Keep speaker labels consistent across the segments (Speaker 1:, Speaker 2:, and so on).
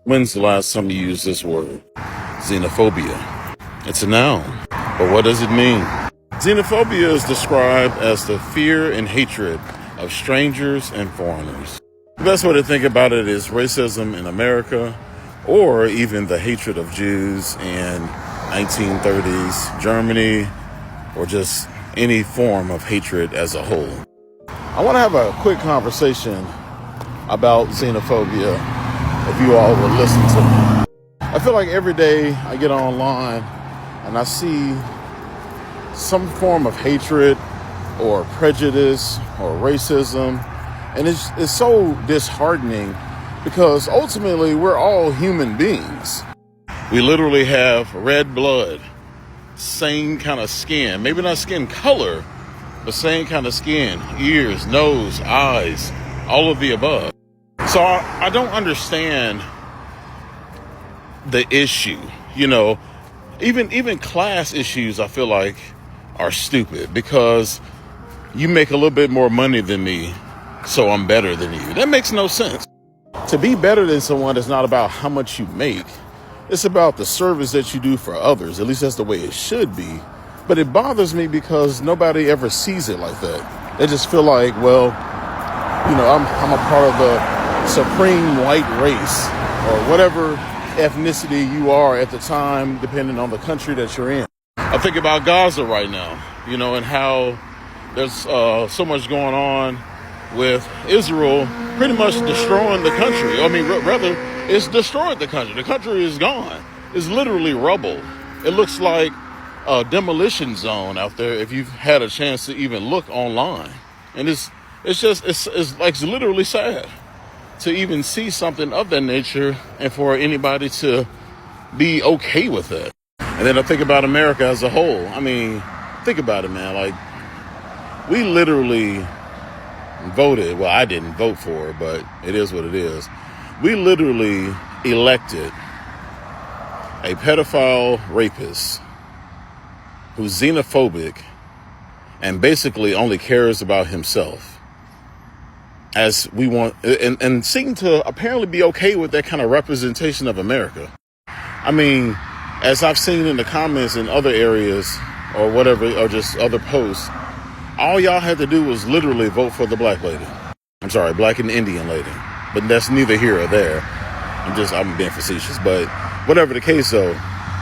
Speaker 1: When's the last time you used this word? Xenophobia. It's a noun. But what does it mean? Xenophobia is described as the fear and hatred of strangers and foreigners. The best way to think about it is racism in America, or even the hatred of Jews in 1930s Germany, or just any form of hatred as a whole. I want to have a quick conversation about xenophobia, if you all will listen to me. I feel like every day I get online and I see some form of hatred or prejudice or racism, and it's so disheartening because ultimately we're all human beings. We literally have red blood, same kind of skin, maybe not skin color, but same kind of skin, ears, nose, eyes, all of the above. So I don't understand the issue, even class issues I feel like are stupid because you make a little bit more money than me, so I'm better than you. That makes no sense. To be better than someone is not about how much you make. It's about the service that you do for others. At least that's the way it should be. But it bothers me because nobody ever sees it like that. They just feel like, well, I'm a part of the supreme white race or whatever ethnicity you are at the time, depending on the country that you're in. I think about Gaza right now, and how there's so much going on with Israel pretty much destroying the country. I mean, rather, it's destroyed the country. The country is gone. It's literally rubble. It looks like a demolition zone out there if you've had a chance to even look online. And it's literally sad to even see something of that nature and for anybody to be okay with it. And then I think about America as a whole. I mean, think about it, man. Like, we literally voted. Well, I didn't vote for it, but it is what it is. We literally elected a pedophile rapist who's xenophobic and basically only cares about himself, as we want, and seem to apparently be okay with that kind of representation of America. I mean, as I've seen in the comments in other areas or whatever, or just other posts, all y'all had to do was literally vote for the black lady. I'm sorry, black and Indian lady. But that's neither here or there. I'm being facetious. But whatever the case, though,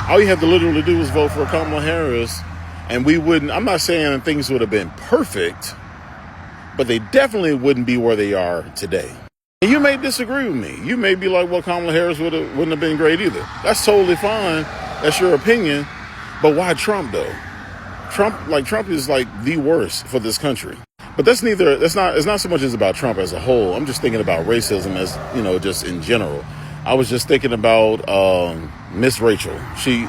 Speaker 1: all you have to literally do is vote for Kamala Harris. And I'm not saying things would have been perfect, but they definitely wouldn't be where they are today. And you may disagree with me. You may be like, well, Kamala Harris wouldn't have been great either. That's totally fine. That's your opinion. But why Trump, though? Trump is like the worst for this country. But it's not so much as about Trump as a whole. I'm just thinking about racism as, just in general. I was just thinking about Miss Rachel. She's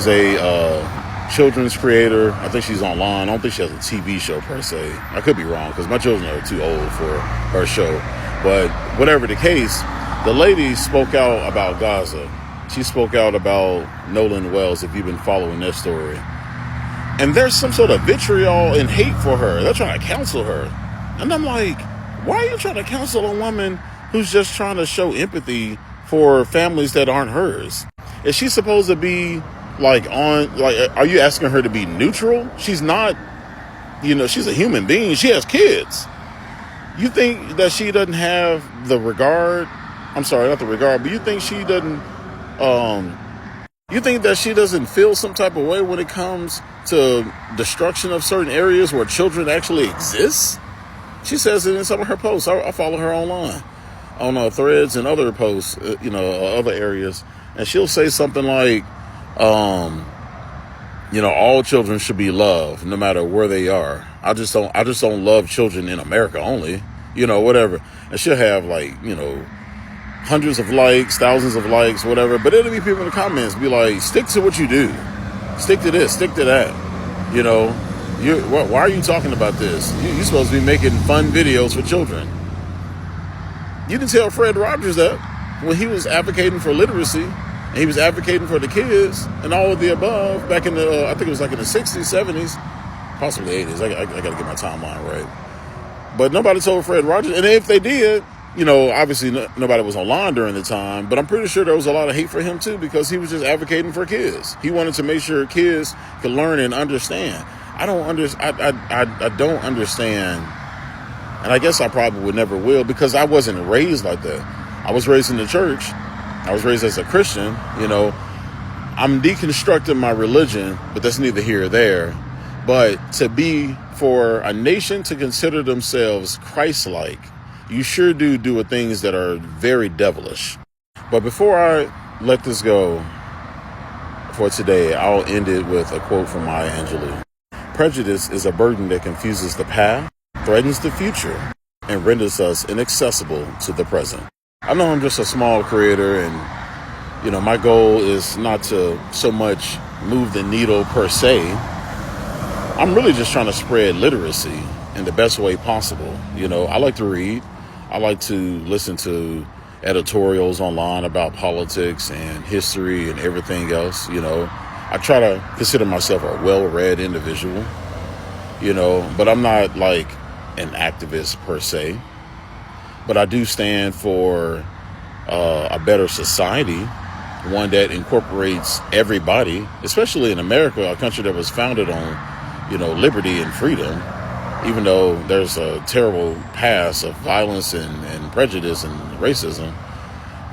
Speaker 1: a children's creator. I think she's online. I don't think she has a TV show per se. I could be wrong because my children are too old for her show. But whatever the case, the lady spoke out about Gaza. She spoke out about Nolan Wells, if you've been following that story. And there's some sort of vitriol and hate for her. They're trying to counsel her. And I'm like, why are you trying to counsel a woman who's just trying to show empathy for families that aren't hers? Is she supposed to be are you asking her to be neutral? She's not, she's a human being. She has kids. You think that she doesn't have the regard? I'm sorry, not the regard, but you think she doesn't, you think that she doesn't feel some type of way when it comes to destruction of certain areas where children actually exist? She says it in some of her posts. I follow her online on Threads and other posts, other areas. And she'll say something like, all children should be loved no matter where they are. I just don't love children in America only, whatever. And she'll have hundreds of likes, thousands of likes, whatever. But it'll be people in the comments be like, stick to what you do. Stick to this, stick to that. Why are you talking about this? You're supposed to be making fun videos for children. You didn't tell Fred Rogers that when he was advocating for literacy and he was advocating for the kids and all of the above back in the, I think it was like in the 60s, 70s, possibly 80s. I got to get my timeline right. But nobody told Fred Rogers. And if they did, obviously nobody was online during the time, but I'm pretty sure there was a lot of hate for him too, because he was just advocating for kids. He wanted to make sure kids could learn and understand. I don't understand, and I guess I probably would never will, because I wasn't raised like that. I was raised in the church. I was raised as a Christian. I'm deconstructing my religion, but that's neither here or there. But for a nation to consider themselves Christ-like, you sure do things that are very devilish. But before I let this go for today, I'll end it with a quote from Maya Angelou. Prejudice is a burden that confuses the past, threatens the future, and renders us inaccessible to the present. I know I'm just a small creator, and my goal is not to so much move the needle per se. I'm really just trying to spread literacy in the best way possible. I like to read. I like to listen to editorials online about politics and history and everything else. I try to consider myself a well-read individual, but I'm not like an activist per se. But I do stand for a better society, one that incorporates everybody, especially in America, a country that was founded on, liberty and freedom, even though there's a terrible past of violence and prejudice and racism.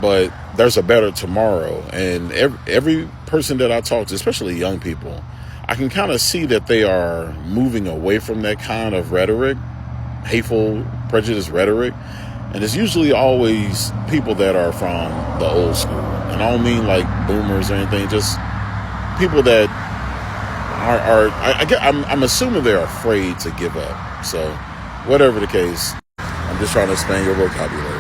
Speaker 1: But there's a better tomorrow. And every person that I talk to, especially young people, I can kind of see that they are moving away from that kind of rhetoric, hateful, prejudice rhetoric. And it's usually always people that are from the old school. And I don't mean like boomers or anything, just people that I'm assuming they're afraid to give up. So whatever the case, I'm just trying to expand your vocabulary.